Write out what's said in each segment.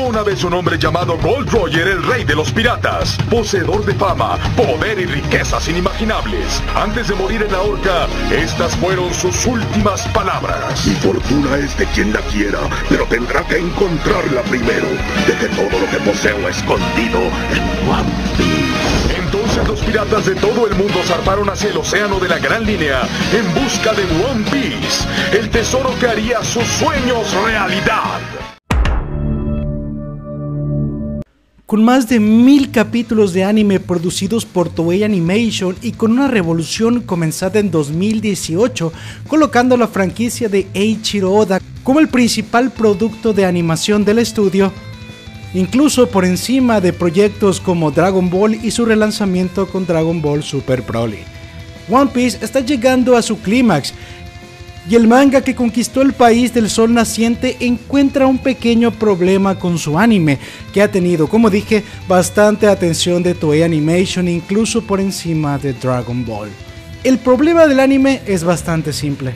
Hubo una vez un hombre llamado Gold Roger, el rey de los piratas, poseedor de fama, poder y riquezas inimaginables. Antes de morir en la horca, estas fueron sus últimas palabras. Mi fortuna es de quien la quiera, pero tendrá que encontrarla primero. Deje todo lo que poseo escondido en One Piece. Entonces los piratas de todo el mundo zarparon hacia el océano de la Gran Línea en busca de One Piece, el tesoro que haría sus sueños realidad. Con más de 1000 capítulos de anime producidos por Toei Animation y con una revolución comenzada en 2018, colocando la franquicia de Eiichiro Oda como el principal producto de animación del estudio, incluso por encima de proyectos como Dragon Ball y su relanzamiento con Dragon Ball Super Broly. One Piece está llegando a su clímax, y el manga que conquistó el país del sol naciente encuentra un pequeño problema con su anime, que ha tenido, como dije, bastante atención de Toei Animation, incluso por encima de Dragon Ball. El problema del anime es bastante simple: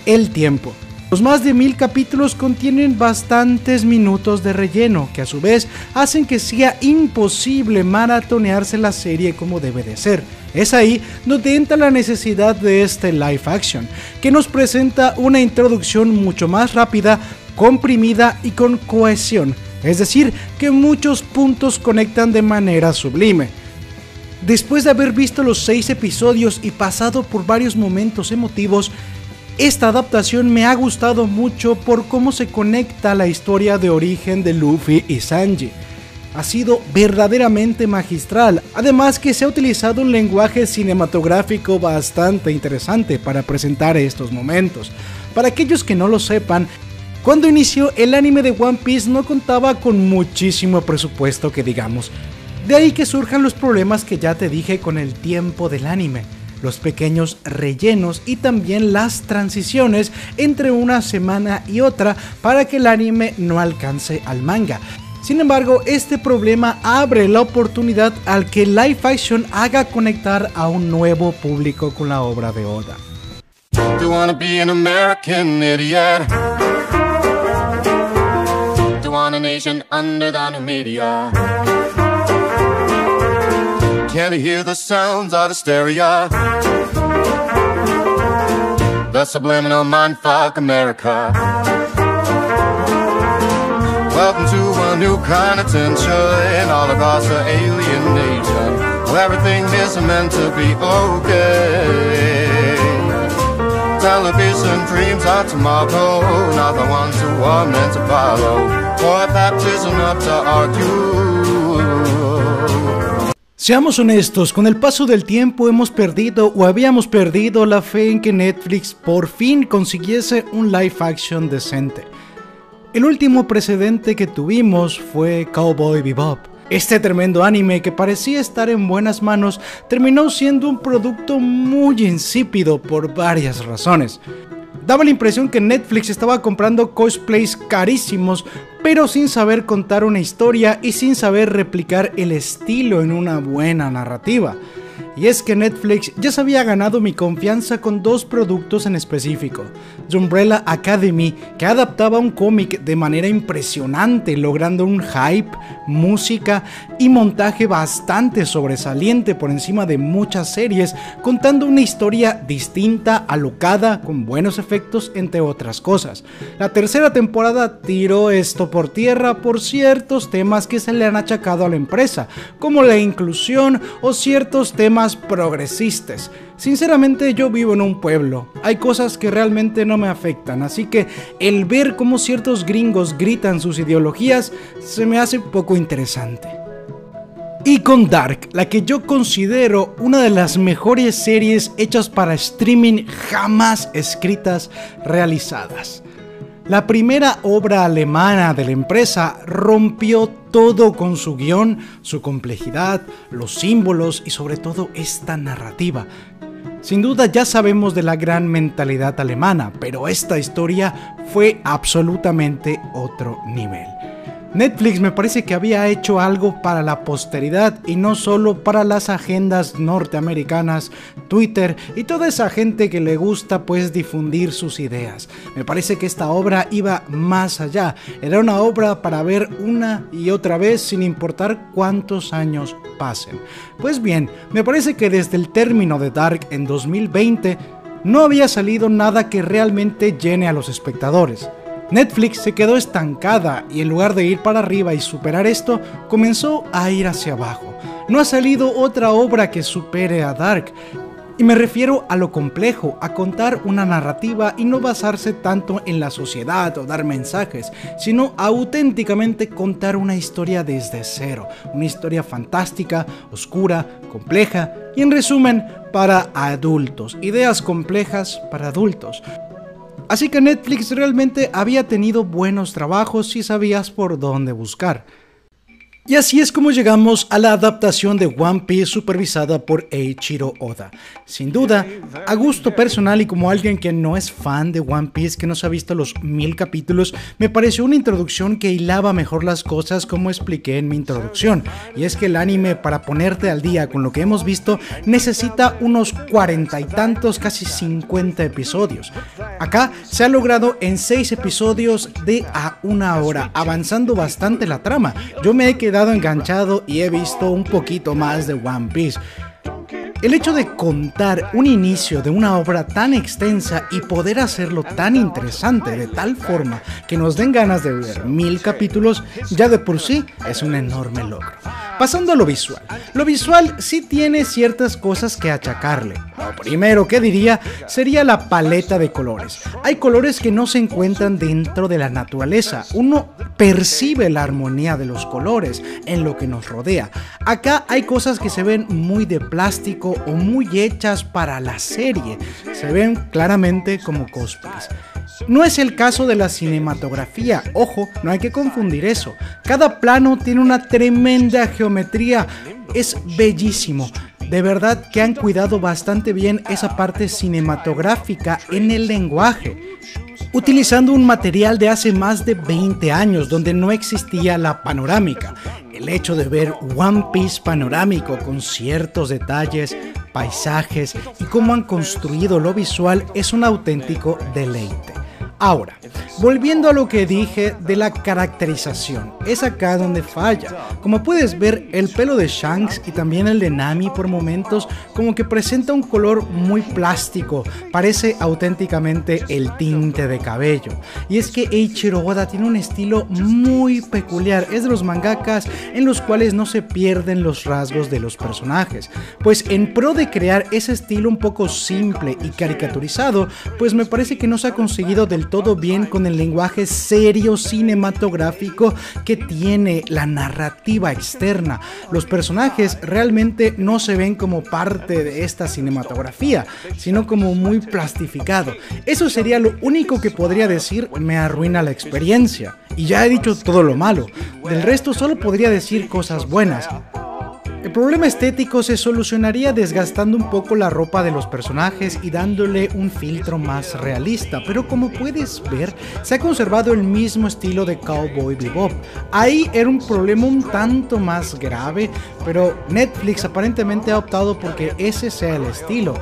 el tiempo. Los más de 1000 capítulos contienen bastantes minutos de relleno, que a su vez hacen que sea imposible maratonearse la serie como debe de ser. Es ahí donde entra la necesidad de este live action, que nos presenta una introducción mucho más rápida, comprimida y con cohesión, es decir, que muchos puntos conectan de manera sublime. Después de haber visto los 6 episodios y pasado por varios momentos emotivos, esta adaptación me ha gustado mucho por cómo se conecta la historia de origen de Luffy y Sanji. Ha sido verdaderamente magistral, además que se ha utilizado un lenguaje cinematográfico bastante interesante para presentar estos momentos. Para aquellos que no lo sepan, cuando inició el anime de One Piece no contaba con muchísimo presupuesto que digamos. De ahí que surjan los problemas que ya te dije con el tiempo del anime, los pequeños rellenos y también las transiciones entre una semana y otra para que el anime no alcance al manga. Sin embargo, este problema abre la oportunidad al que live action haga conectar a un nuevo público con la obra de Oda. Do wanna be an American idiot? Do want a nation under the new media? Can't you hear the sounds of the stereo? The subliminal mindfuck America. Welcome to a new kind of tension all across the alien nation, where everything is meant to be okay. Television dreams of tomorrow, not the ones who are meant to follow, for baptism up to argue. Seamos honestos, con el paso del tiempo hemos perdido o habíamos perdido la fe en que Netflix por fin consiguiese un live action decente. El último precedente que tuvimos fue Cowboy Bebop. Este tremendo anime que parecía estar en buenas manos terminó siendo un producto muy insípido por varias razones. Daba la impresión que Netflix estaba comprando cosplays carísimos, pero sin saber contar una historia y sin saber replicar el estilo en una buena narrativa. Y es que Netflix ya se había ganado mi confianza con 2 productos en específico: The Umbrella Academy, que adaptaba un cómic de manera impresionante, logrando un hype, música y montaje bastante sobresaliente por encima de muchas series, contando una historia distinta, alocada, con buenos efectos, entre otras cosas. La tercera temporada tiró esto por tierra por ciertos temas que se le han achacado a la empresa, como la inclusión o ciertos temas progresistas. Sinceramente, yo vivo en un pueblo, hay cosas que realmente no me afectan, así que el ver cómo ciertos gringos gritan sus ideologías se me hace un poco interesante. Y con Dark, la que yo considero una de las mejores series hechas para streaming jamás escritas, realizadas. La primera obra alemana de la empresa rompió todo con su guión, su complejidad, los símbolos y sobre todo esta narrativa. Sin duda ya sabemos de la gran mentalidad alemana, pero esta historia fue absolutamente otro nivel. Netflix me parece que había hecho algo para la posteridad y no solo para las agendas norteamericanas, Twitter y toda esa gente que le gusta pues difundir sus ideas. Me parece que esta obra iba más allá, era una obra para ver una y otra vez sin importar cuántos años pasen. Pues bien, me parece que desde el término de Dark en 2020 no había salido nada que realmente llene a los espectadores. Netflix se quedó estancada y en lugar de ir para arriba y superar esto, comenzó a ir hacia abajo. No ha salido otra obra que supere a Dark. Y me refiero a lo complejo, a contar una narrativa y no basarse tanto en la sociedad o dar mensajes, sino auténticamente contar una historia desde cero, una historia fantástica, oscura, compleja y en resumen, para adultos, ideas complejas para adultos. Así que Netflix realmente había tenido buenos trabajos si sabías por dónde buscar. Y así es como llegamos a la adaptación de One Piece supervisada por Eiichiro Oda. Sin duda, a gusto personal y como alguien que no es fan de One Piece, que no se ha visto los 1000 capítulos, me pareció una introducción que hilaba mejor las cosas como expliqué en mi introducción. Y es que el anime, para ponerte al día con lo que hemos visto, necesita unos 40 y tantos, casi 50 episodios. Acá se ha logrado en 6 episodios de a 1 hora, avanzando bastante la trama. Yo me he quedado enganchado y he visto un poquito más de One Piece. El hecho de contar un inicio de una obra tan extensa y poder hacerlo tan interesante de tal forma que nos den ganas de ver 1000 capítulos ya de por sí es un enorme logro. Pasando a lo visual sí tiene ciertas cosas que achacarle. Lo primero que diría sería la paleta de colores. Hay colores que no se encuentran dentro de la naturaleza. Uno percibe la armonía de los colores en lo que nos rodea. Acá hay cosas que se ven muy de plástico o muy hechas para la serie. Se ven claramente como cosplays. No es el caso de la cinematografía, ojo, no hay que confundir eso. Cada plano tiene una tremenda geometría, es bellísimo. De verdad que han cuidado bastante bien esa parte cinematográfica en el lenguaje, utilizando un material de hace más de 20 años donde no existía la panorámica. El hecho de ver One Piece panorámico con ciertos detalles, paisajes y cómo han construido lo visual es un auténtico deleite. Ahora, volviendo a lo que dije de la caracterización, es acá donde falla. Como puedes ver, el pelo de Shanks y también el de Nami por momentos como que presenta un color muy plástico, parece auténticamente el tinte de cabello. Y es que Eiichiro Oda tiene un estilo muy peculiar, es de los mangakas en los cuales no se pierden los rasgos de los personajes. Pues en pro de crear ese estilo un poco simple y caricaturizado, pues me parece que no se ha conseguido del todo bien con el lenguaje serio cinematográfico que tiene la narrativa externa. Los personajes realmente no se ven como parte de esta cinematografía, sino como muy plastificado. Eso sería lo único que podría decir me arruina la experiencia. Y ya he dicho todo lo malo. Del resto solo podría decir cosas buenas. El problema estético se solucionaría desgastando un poco la ropa de los personajes y dándole un filtro más realista, pero como puedes ver, se ha conservado el mismo estilo de Cowboy Bebop. Ahí era un problema un tanto más grave, pero Netflix aparentemente ha optado porque ese sea el estilo.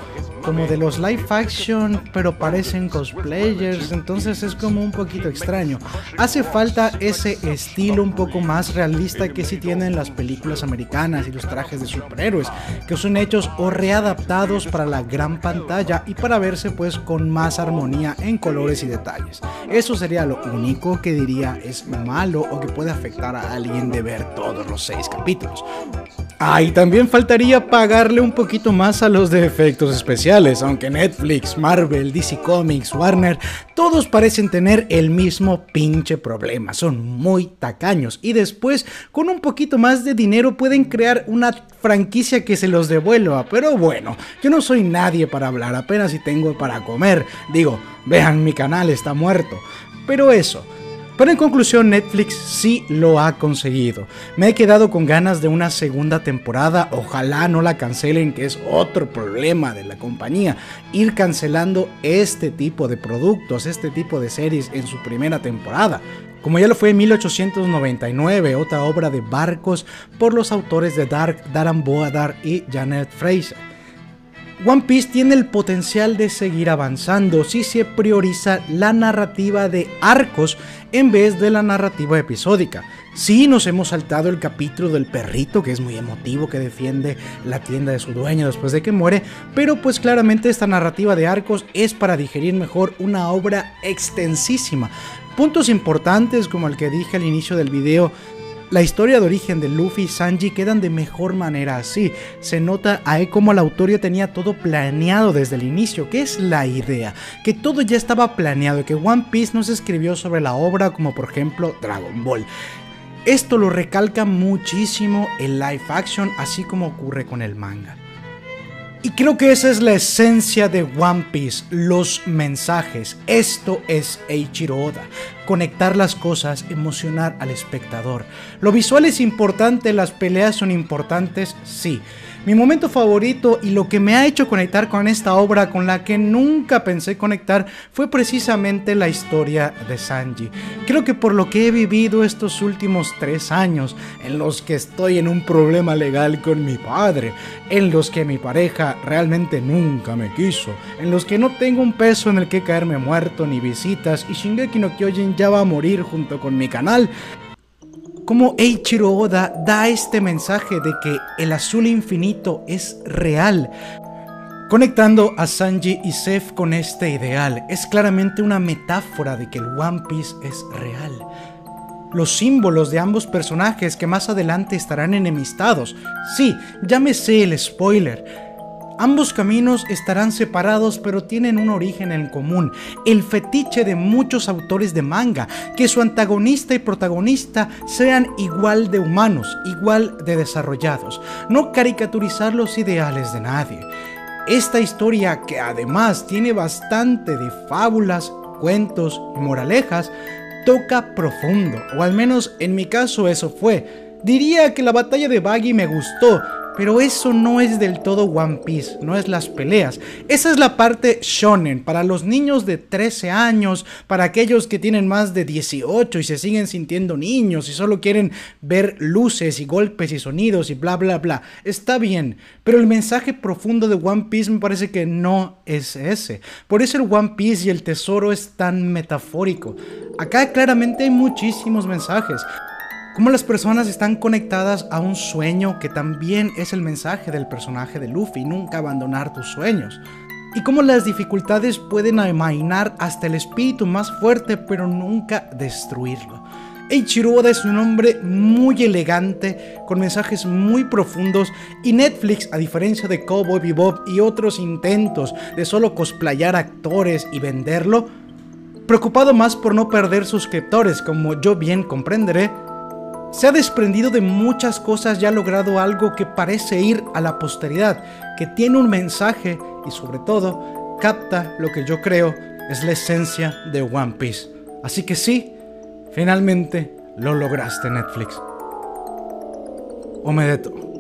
Como de los live action, pero parecen cosplayers, entonces es como un poquito extraño. Hace falta ese estilo un poco más realista que sí tienen las películas americanas y los trajes de superhéroes, que son hechos o readaptados para la gran pantalla y para verse pues con más armonía en colores y detalles. Eso sería lo único que diría es malo o que puede afectar a alguien de ver todos los 6 capítulos. Y también faltaría pagarle un poquito más a los de efectos especiales, aunque Netflix, Marvel, DC Comics, Warner, todos parecen tener el mismo pinche problema, son muy tacaños y después con un poquito más de dinero pueden crear una franquicia que se los devuelva, pero bueno, yo no soy nadie para hablar, apenas si tengo para comer, digo, vean mi canal está muerto, pero eso. Pero en conclusión, Netflix sí lo ha conseguido. Me he quedado con ganas de una segunda temporada, ojalá no la cancelen, que es otro problema de la compañía, ir cancelando este tipo de productos, este tipo de series en su primera temporada. como ya lo fue en 1899, otra obra de barcos por los autores de Dark, Daran Boadar y Janet Fraser. One Piece tiene el potencial de seguir avanzando si se prioriza la narrativa de arcos en vez de la narrativa episódica. Sí, nos hemos saltado el capítulo del perrito, que es muy emotivo, que defiende la tienda de su dueño después de que muere, pero pues claramente esta narrativa de arcos es para digerir mejor una obra extensísima. Puntos importantes como el que dije al inicio del video: la historia de origen de Luffy y Sanji quedan de mejor manera así. Se nota ahí como el autor ya tenía todo planeado desde el inicio, que es la idea, que todo ya estaba planeado y que One Piece no se escribió sobre la obra como por ejemplo Dragon Ball. Esto lo recalca muchísimo el live action, así como ocurre con el manga. Y creo que esa es la esencia de One Piece, los mensajes. Esto es Eiichiro Oda, conectar las cosas, emocionar al espectador. Lo visual es importante, las peleas son importantes, sí. Mi momento favorito y lo que me ha hecho conectar con esta obra con la que nunca pensé conectar fue precisamente la historia de Sanji. Creo que por lo que he vivido estos últimos 3 años, en los que estoy en un problema legal con mi padre, en los que mi pareja realmente nunca me quiso, en los que no tengo un peso en el que caerme muerto ni visitas y Shingeki no Kyojin ya va a morir junto con mi canal, como Eiichiro Oda da este mensaje de que el azul infinito es real, conectando a Sanji y Seth con este ideal. Es claramente una metáfora de que el One Piece es real. Los símbolos de ambos personajes que más adelante estarán enemistados. Sí, ya me sé el spoiler. Ambos caminos estarán separados, pero tienen un origen en común: el fetiche de muchos autores de manga, que su antagonista y protagonista sean igual de humanos, igual de desarrollados, no caricaturizar los ideales de nadie. Esta historia, que además tiene bastante de fábulas, cuentos y moralejas, toca profundo, o al menos en mi caso eso fue. Diría que la batalla de Buggy me gustó, pero eso no es del todo One Piece, no es las peleas. Esa es la parte shonen, para los niños de 13 años, para aquellos que tienen más de 18 y se siguen sintiendo niños y solo quieren ver luces y golpes y sonidos y bla bla bla. Está bien, pero el mensaje profundo de One Piece me parece que no es ese. Por eso el One Piece y el tesoro es tan metafórico. Acá claramente hay muchísimos mensajes. Cómo las personas están conectadas a un sueño, que también es el mensaje del personaje de Luffy: nunca abandonar tus sueños. Y cómo las dificultades pueden amainar hasta el espíritu más fuerte, pero nunca destruirlo. Eiichiro Oda es un hombre muy elegante, con mensajes muy profundos, y Netflix, a diferencia de Cowboy Bebop y otros intentos de solo cosplayar actores y venderlo, preocupado más por no perder suscriptores, como yo bien comprenderé, se ha desprendido de muchas cosas y ha logrado algo que parece ir a la posteridad, que tiene un mensaje y sobre todo capta lo que yo creo es la esencia de One Piece. Así que sí, finalmente lo lograste, Netflix. Omedeto.